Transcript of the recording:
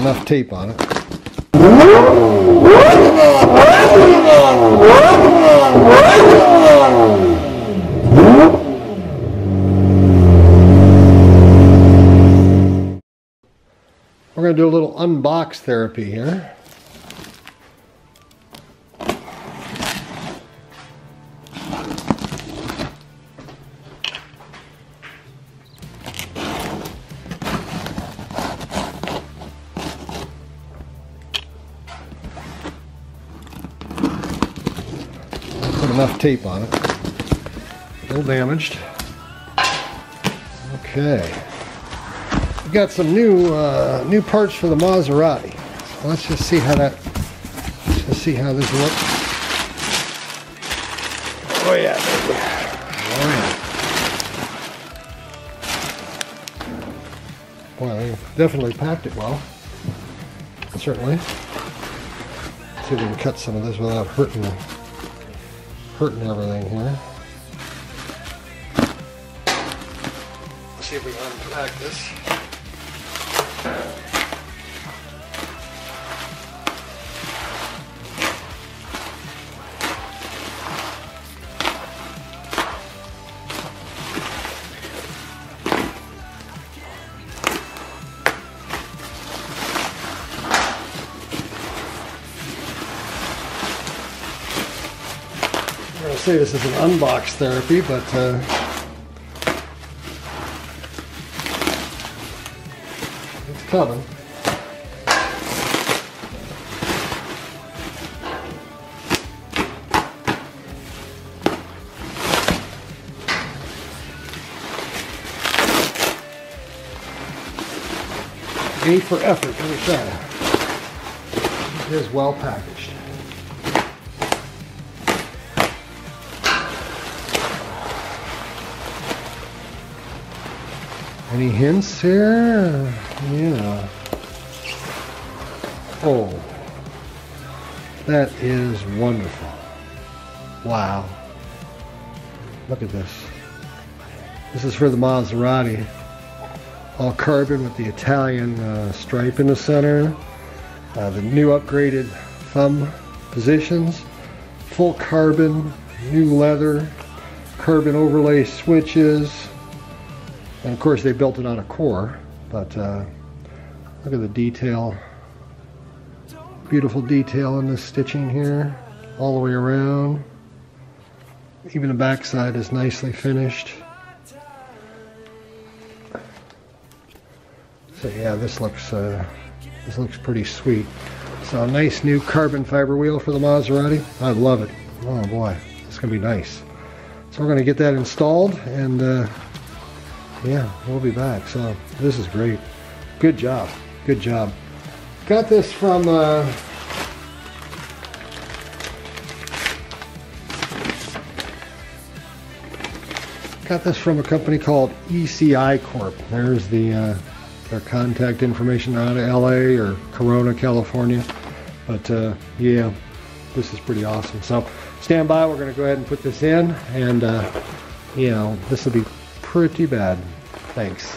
enough tape on it. We're going to do a little unbox therapy here. Put enough tape on it. A little damaged. Okay. Got some new parts for the Maserati. So let's just see how that. Let's just see how this looks. Oh yeah, baby. Oh yeah. Well, they definitely packed it well. Certainly. Let's see if we can cut some of this without hurting everything here. Let's see if we can unpack this. I'm going to say this is an unbox therapy, but it's coming. A for effort, let me tell you. It is well packaged. Any hints here? Yeah. Oh, that is wonderful. Wow. Look at this. This is for the Maserati. All carbon with the Italian stripe in the center. The new upgraded thumb positions. Full carbon, new leather, carbon overlay switches. And of course they built it on a core, but look at the detail. Beautiful detail in this stitching here, all the way around. Even the backside is nicely finished. So yeah, this looks pretty sweet. So a nice new carbon fiber wheel for the Maserati. I love it. Oh boy, it's gonna be nice. So we're gonna get that installed, and yeah, we'll be back. So this is great. Good job. Good job. Got this from a company called ECI Corp. There's the their contact information out of LA or Corona, California. But yeah, this is pretty awesome. So stand by. We're going to go ahead and put this in, and you know, this will be pretty bad. Thanks.